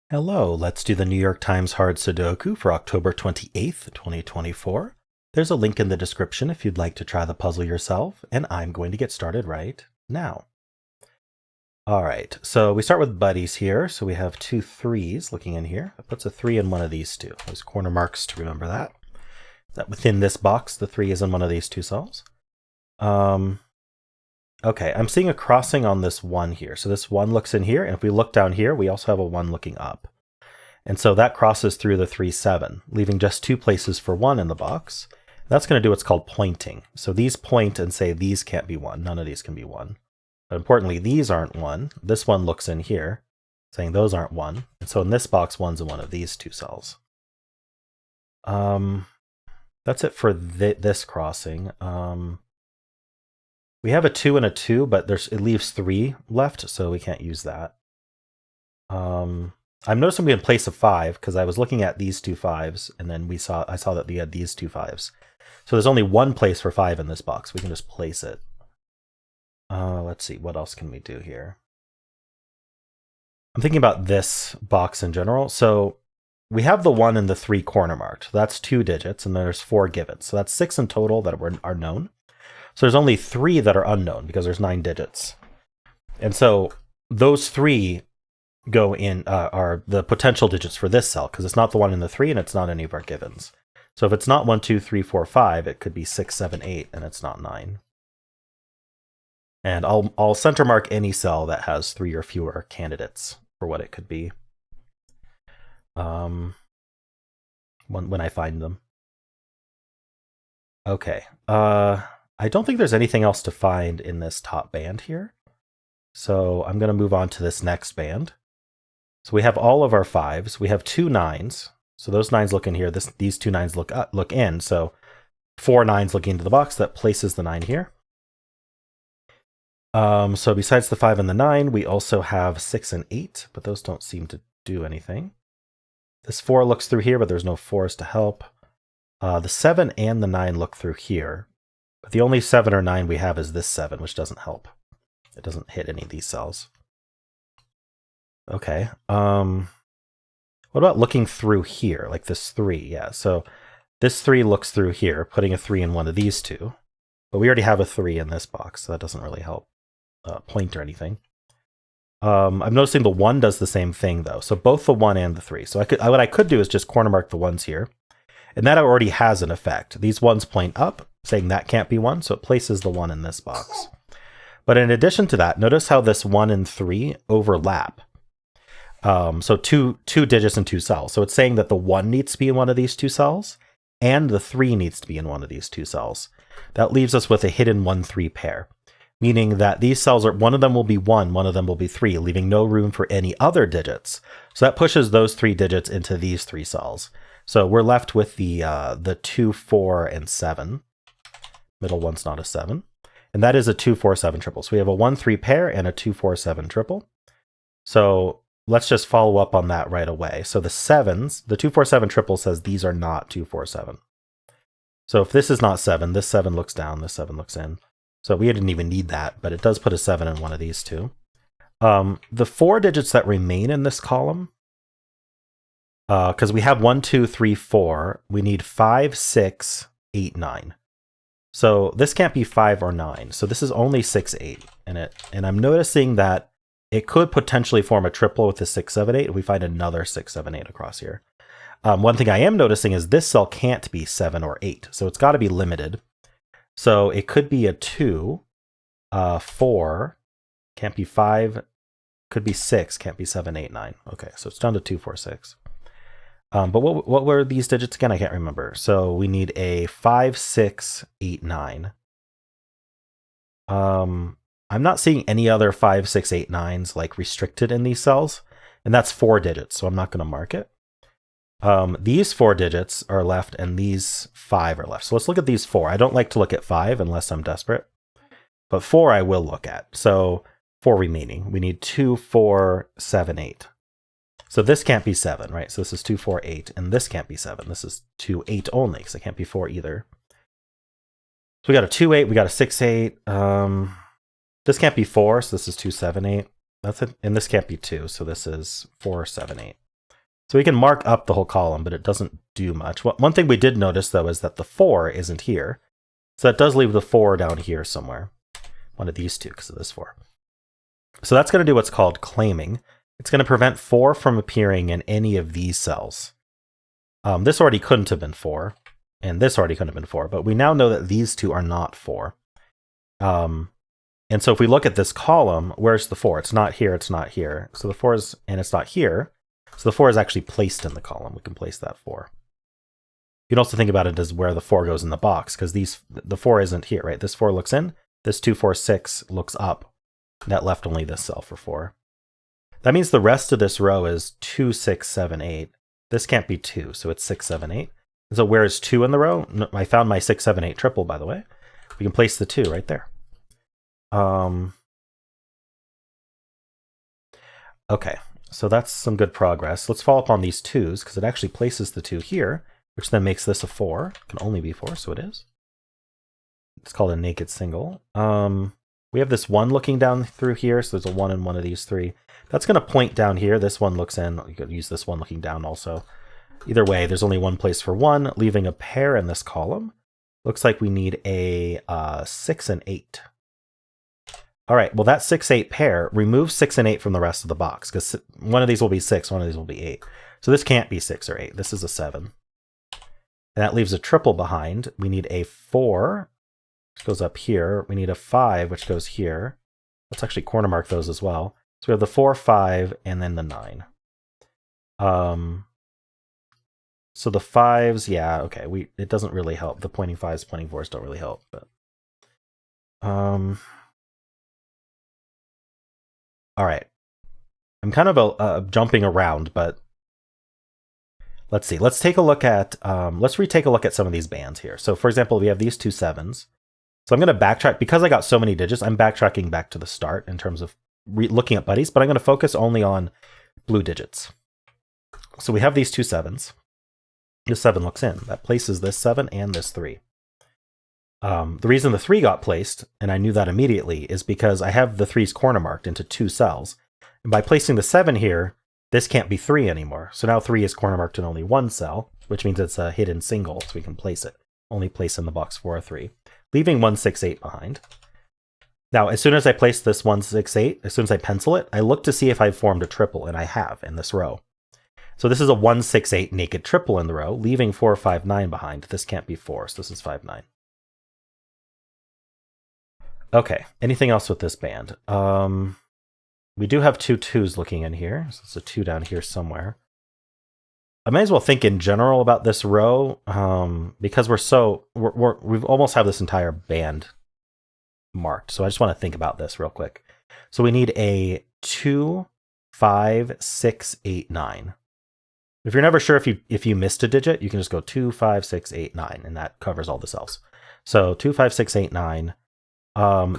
Hello, let's do the New York Times Hard Sudoku for October 28th, 2024. There's a link in the description if you'd like to try the puzzle yourself, and I'm going to get started right now. All right, so we start with buddies here. So we have two threes looking in here. That puts a 3 in one of these two. Those corner marks to remember that. That within this box, the 3 is in one of these two cells. Okay, I'm seeing a crossing on this 1 here. So this 1 looks in here, and if we look down here, we also have a 1 looking up. And so that crosses through the 3, 7, leaving just 2 places for 1 in the box. That's going to do what's called pointing. So these point and say these can't be 1. None of these can be 1. But importantly, these aren't 1. This one looks in here, saying those aren't 1. And so in this box, 1's in one of these two cells. That's it for this crossing. We have a 2 and a 2, but it leaves 3 left, so we can't use that. I'm noticing we can place a 5 because I was looking at these two 5s, and then I saw that we had these two 5s. So there's only one place for 5 in this box. We can just place it. Let's see, what else can we do here? I'm thinking about this box in general. So we have the 1 and the 3 corner marked. That's 2 digits, and there's 4 given. So that's 6 in total that are known. So there's only 3 that are unknown because there's 9 digits. And so those 3 go in are the potential digits for this cell because it's not the 1 in the 3 and it's not any of our givens. So if it's not 1, 2, 3, 4, 5, it could be 6, 7, 8, and it's not 9. And I'll center mark any cell that has 3 or fewer candidates for what it could be when I find them. Okay. I don't think there's anything else to find in this top band here. So I'm going to move on to this next band. So we have all of our 5s. We have 2 9s. So those 9s look in here. These 2 9s look in. So 4 9s looking into the box. That places the 9 here. So besides the 5 and the 9, we also have 6 and 8, but those don't seem to do anything. This 4 looks through here, but there's no 4s to help. The 7 and the 9 look through here. But the only 7 or 9 we have is this 7, which doesn't help. It doesn't hit any of these cells. Okay. What about looking through here, like this 3? Yeah, so this 3 looks through here, putting a 3 in one of these two. But we already have a 3 in this box, so that doesn't really help point or anything. I'm noticing the 1 does the same thing, though. So both the 1 and the 3. So what I could do is just corner mark the 1s here. And that already has an effect. These 1s point up, saying that can't be 1, so it places the 1 in this box. But in addition to that, notice how this 1 and 3 overlap. So two digits in 2 cells. So it's saying that the 1 needs to be in one of these 2 cells, and the 3 needs to be in one of these 2 cells. That leaves us with a hidden 1-3 pair, meaning that these cells one of them will be 1, one of them will be 3, leaving no room for any other digits. So that pushes those 3 digits into these 3 cells. So we're left with the 2, 4, and 7. Middle one's not a 7. And that is a 2, 4, 7 triple. So we have a 1-3 pair and a 2, 4, 7 triple. So let's just follow up on that right away. So the 7s, the 2, 4, 7 triple says these are not 2, 4, 7. So if this is not 7, this 7 looks down, this 7 looks in. So we didn't even need that, but it does put a 7 in one of these two. The 4 digits that remain in this column, because we have 1, 2, 3, 4, we need 5, 6, 8, 9. So this can't be 5 or 9. So this is only 6, 8 in it. And I'm noticing that it could potentially form a triple with the 6, 7, 8. If we find another 6, 7, 8 across here. One thing I am noticing is this cell can't be 7 or 8. So it's got to be limited. So it could be a 2, 4, can't be 5, could be 6, can't be 7, 8, 9. Okay, so it's down to 2, 4, 6. But what were these digits again? I can't remember. So we need a 5, 6, 8, 9. I'm not seeing any other 5, 6, 8, 9s like restricted in these cells. And that's 4 digits, so I'm not going to mark it. These 4 digits are left and these 5 are left. So let's look at these 4. I don't like to look at 5 unless I'm desperate. But 4 I will look at. So 4 remaining. We need 2, 4, 7, 8. So this can't be 7, right? So this is 2, 4, 8. And this can't be 7. This is 2, 8 only, because it can't be 4 either. So we got a 2, 8. We got a 6, 8. This can't be 4, so this is 2, 7, 8. That's it. And this can't be 2, so this is 4, 7, 8. So we can mark up the whole column, but it doesn't do much. One thing we did notice, though, is that the 4 isn't here. So that does leave the 4 down here somewhere. One of these two, because of this 4. So that's going to do what's called claiming. It's going to prevent 4 from appearing in any of these cells. This already couldn't have been 4, and this already couldn't have been 4, but we now know that these two are not 4. And so if we look at this column, where's the 4? It's not here, it's not here. So the 4 is, and it's not here. So the 4 is actually placed in the column. We can place that 4. You can also think about it as where the 4 goes in the box, because the 4 isn't here, right? This 4 looks in, this 2, 4, 6 looks up. That left only this cell for 4. That means the rest of this row is 2, 6, 7, 8. This can't be 2, so it's 6, 7, 8. So where is 2 in the row? I found my 6, 7, 8 triple, by the way. We can place the 2 right there. Okay, so that's some good progress. Let's follow up on these 2s, because it actually places the 2 here, which then makes this a 4. It can only be 4, so it is. It's called a naked single. We have this 1 looking down through here, so there's a 1 in one of these 3. That's going to point down here. This one looks in. You could use this one looking down also. Either way, there's only one place for 1, leaving a pair in this column. Looks like we need a 6 and 8. All right, well, that 6, 8 pair removes 6 and 8 from the rest of the box, because one of these will be 6, one of these will be 8. So this can't be 6 or 8. This is a 7. And that leaves a triple behind. We need a 4, which goes up here. We need a 5, which goes here. Let's actually corner mark those as well. So we have the 4, 5, and then the 9. So the 5s, yeah, okay. It doesn't really help. The pointing 5s, pointing 4s don't really help. But all right. I'm kind of jumping around, but let's see. Let's take a look at let's retake a look at some of these bands here. So for example, we have these 2 7s. So I'm going to backtrack because I got so many digits. I'm backtracking back to the start in terms of looking at buddies, but I'm going to focus only on blue digits. So we have these 2 7s. This 7 looks in. That places this 7 and this 3. The reason the 3 got placed, and I knew that immediately, is because I have the 3's corner marked into 2 cells. And by placing the 7 here, this can't be 3 anymore. So now 3 is corner marked in only 1 cell, which means it's a hidden single, so we can place it. Only place in the box for a 3, leaving 1, 6, 8 behind. Now, as soon as I place this 1, 6, 8, as soon as I pencil it, I look to see if I've formed a triple, and I have in this row. So this is a 1, 6, 8 naked triple in the row, leaving 4, 5, 9 behind. This can't be 4, so this is 5, 9. Okay, anything else with this band? We do have 2 2s looking in here, so it's a 2 down here somewhere. I may as well think in general about this row, because we've almost have this entire band marked. So I just want to think about this real quick. So we need a 2, 5, 6, 8, 9. If you're never sure if you missed a digit, you can just go 2, 5, 6, 8, 9, and that covers all the cells. So 2, 5, 6, 8, 9.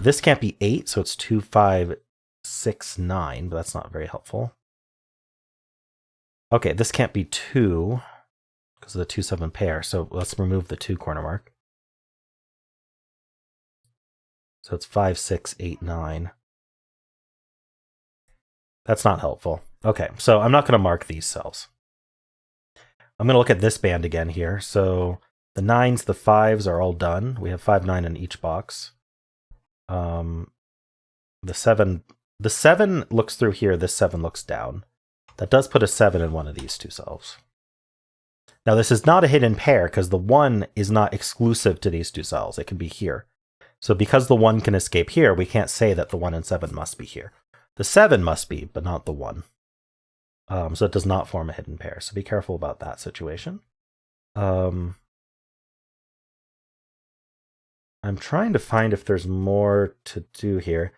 This can't be 8, so it's 2, 5, 6, 9, but that's not very helpful. Okay, this can't be 2 because of the 2, 7 pair, so let's remove the 2 corner mark. So it's 5, 6, 8, 9. That's not helpful. Okay, so I'm not going to mark these cells. I'm going to look at this band again here. So the 9s, the 5s are all done. We have 5, 9 in each box. The 7 looks through here. This 7 looks down. That does put a 7 in one of these 2 cells. Now this is not a hidden pair because the 1 is not exclusive to these 2 cells. It can be here. So because the 1 can escape here, we can't say that the 1 and 7 must be here. The 7 must be, but not the 1. So it does not form a hidden pair. So be careful about that situation. I'm trying to find if there's more to do here.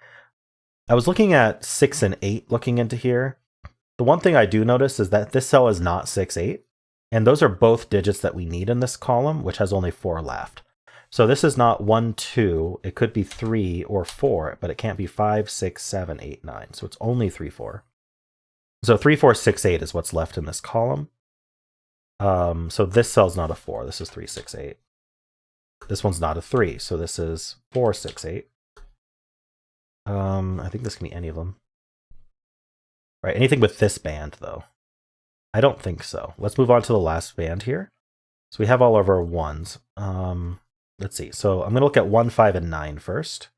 I was looking at 6 and 8 looking into here. The one thing I do notice is that this cell is not 6, 8. And those are both digits that we need in this column, which has only 4 left. So this is not 1, 2. It could be 3 or 4, but it can't be 5, 6, 7, 8, 9. So it's only 3, 4. So 3, 4, 6, 8 is what's left in this column. So this cell's not a 4. This is 3, 6, 8. This one's not a 3. So this is 4, 6, 8. I think this can be any of them. Right, anything with this band, though. I don't think so. Let's move on to the last band here. So we have all of our ones. Let's see. So I'm going to look at 1, 5, and 9 first.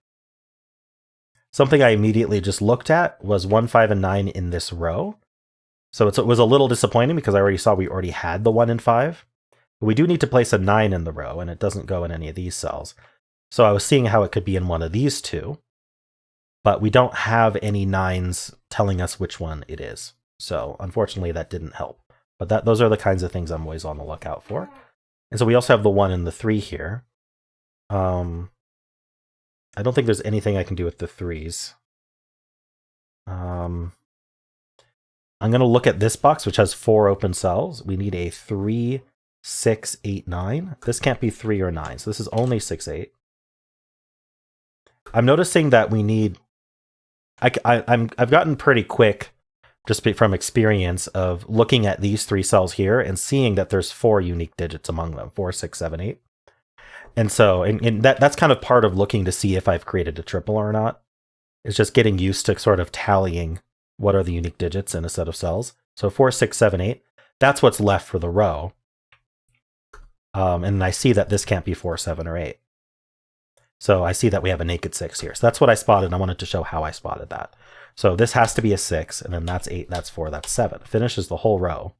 Something I immediately just looked at was 1, 5, and 9 in this row. So it was a little disappointing because I already saw we already had the 1 and 5. But we do need to place a 9 in the row, and it doesn't go in any of these cells. So I was seeing how it could be in one of these two, but we don't have any 9s telling us which one it is. So unfortunately, that didn't help. But those are the kinds of things I'm always on the lookout for. And so we also have the 1 and the 3 here. I don't think there's anything I can do with the 3s. I'm going to look at this box, which has 4 open cells. We need a 3, 6, 8, 9. This can't be 3 or 9, so this is only 6, 8. I'm noticing that we need... I've gotten pretty quick, just from experience, of looking at these 3 cells here and seeing that there's 4 unique digits among them, 4, 6, 7, 8. And so, and that's kind of part of looking to see if I've created a triple or not. It's just getting used to sort of tallying what are the unique digits in a set of cells. So 4, 6, 7, 8, that's what's left for the row. And I see that this can't be 4, 7, or 8. So I see that we have a naked 6 here. So that's what I spotted. I wanted to show how I spotted that. So this has to be a 6, and then that's 8, that's 4, that's 7. Finishes the whole row.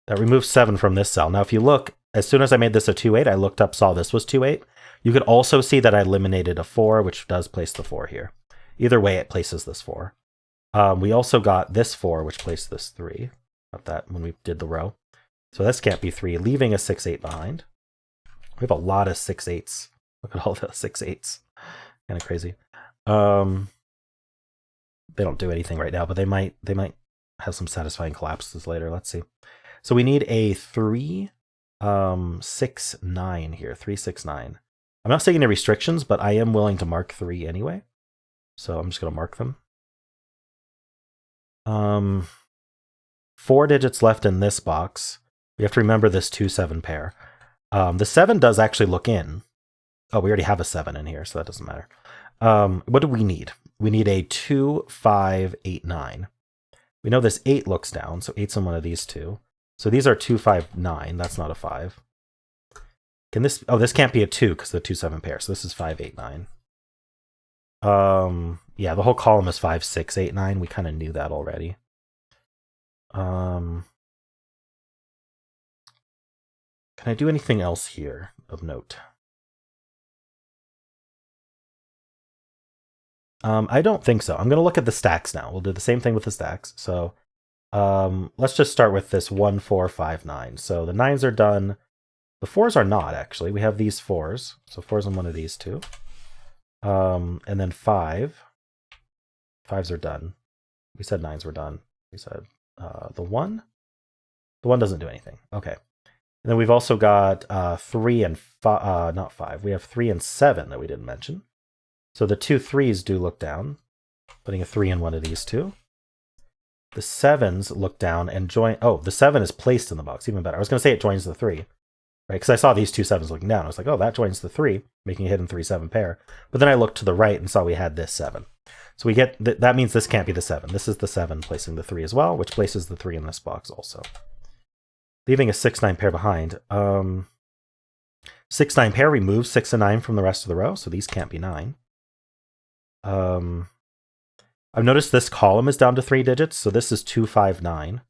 That removes 7 from this cell. Now if you look, as soon as I made this a 2, 8, I looked up, saw this was 2, 8. You could also see that I eliminated a 4, which does place the 4 here. Either way, it places this 4. We also got this 4, which placed this 3. Got that when we did the row. So this can't be 3, leaving a 6, 8 behind. We have a lot of 6, 8s. Look at all the 6, 8s. Kind of crazy. They don't do anything right now, but they might have some satisfying collapses later. Let's see. So we need a 3, 6, 9 here. 3, 6, 9. I'm not seeing any restrictions, but I am willing to mark 3 anyway. So I'm just going to mark them. 4 digits left in this box. We have to remember this 2, 7 pair. The 7 does actually look in. Oh, we already have a 7 in here, so that doesn't matter. What do we need? We need a 2, 5, 8, 9. We know this 8 looks down, so 8's in one of these two. So these are 2, 5, 9. That's not a 5. Can this... Oh, this can't be a 2 because the 2, 7 pair. So this is 5, 8, 9. Yeah, the whole column is 5, 6, 8, 9. We kind of knew that already. Can I do anything else here of note? I don't think so. I'm going to look at the stacks now. We'll do the same thing with the stacks. So let's just start with this 1, 4, 5, 9. So the 9s are done. The 4s are not, actually. We have these 4s. So 4's in one of these two. And then 5. 5s are done. We said 9s were done. We said the 1. The 1 doesn't do anything. Okay. And then we've also got 3 and 5. Not 5. We have 3 and 7 that we didn't mention. So the 2 3s do look down, putting a 3 in one of these two. The 7s look down and join... Oh, the 7 is placed in the box, even better. I was going to say it joins the 3, right? Because I saw these 2 7s looking down. I was like, oh, that joins the 3, making a hidden 3, 7 pair. But then I looked to the right and saw we had this 7. So we get... That means this can't be the 7. This is the 7 placing the 3 as well, which places the 3 in this box also. Leaving a 6, 9 pair behind. 6, 9 pair removes 6 and 9 from the rest of the row, so these can't be 9. I've noticed this column is down to 3 digits, so this is 2, 5, 9.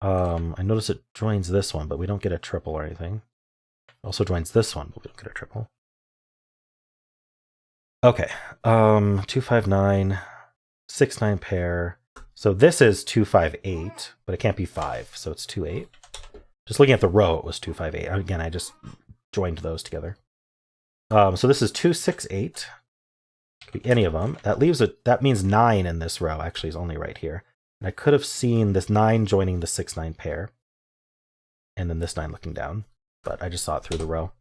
I notice it joins this one, but we don't get a triple or anything. It also joins this one, but we don't get a triple. Okay, 2, 5, 9, 6, 9 pair. So this is 2, 5, 8, but it can't be 5, so it's 2, 8. Just looking at the row, it was 2, 5, 8. Again, I just joined those together. So this is 2, 6, 8. Could be any of them. That leaves it. That means 9 in this row actually is only right here. And I could have seen this 9 joining the 6, 9 pair. And then this 9 looking down. But I just saw it through the row.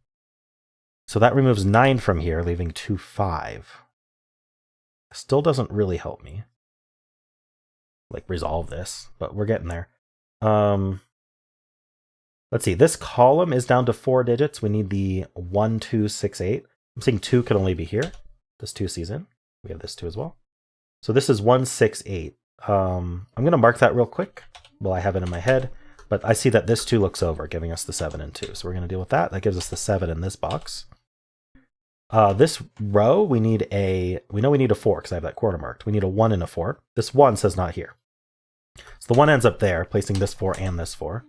So that removes 9 from here, leaving 2, 5. Still doesn't really help me, like, resolve this, but we're getting there. Let's see. This column is down to 4 digits. We need the 1, 2, 6, 8. I'm saying 2 could only be here. This 2 sees in. We have this 2 as well. So this is 1, 6, 8. I'm going to mark that real quick. Well, I have it in my head, but I see that this 2 looks over, giving us the 7 and 2. So we're going to deal with that. That gives us the 7 in this box. This row, we know we need a 4 because I have that quarter marked. We need a 1 and a 4. This 1 says not here. So the 1 ends up there, placing this 4 and this 4.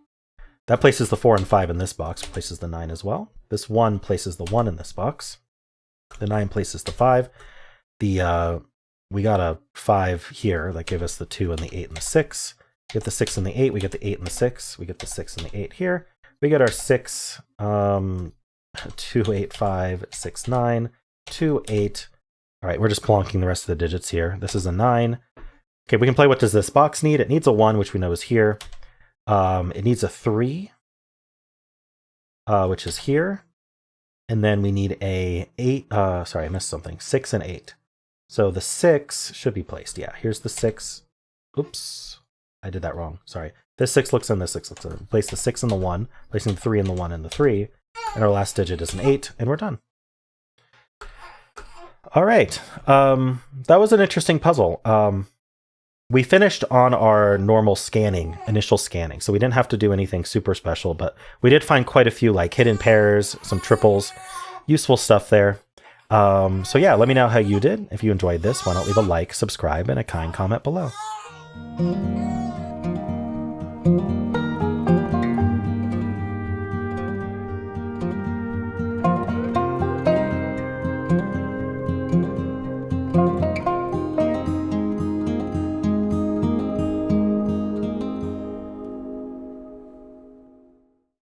That places the 4 and 5 in this box, places the 9 as well. This 1 places the 1 in this box. The 9 places the 5. We got a 5 here that gave us the 2 and the 8 and the 6. We get the 6 and the 8, we get the 8 and the 6, we get the 6 and the 8 here. We get our 6, 2, 8, 5, 6, 9, 2, 8. All right, we're just plonking the rest of the digits here. This is a 9. Okay, we can play what does this box need. It needs a 1, which we know is here. It needs a 3, which is here. And then we need a 8. Sorry, I missed something. 6 and 8. So the 6 should be placed. Yeah, here's the 6. Oops, I did that wrong. Sorry. This 6 looks in, this 6 looks in. Place the 6 and the 1, placing the 3 and the 1 and the 3. And our last digit is an 8, and we're done. All right. That was an interesting puzzle. We finished on our normal scanning, initial scanning, so we didn't have to do anything super special, but we did find quite a few like hidden pairs, some triples, useful stuff there. So yeah, let me know how you did. If you enjoyed this, why not leave a like, subscribe, and a kind comment below.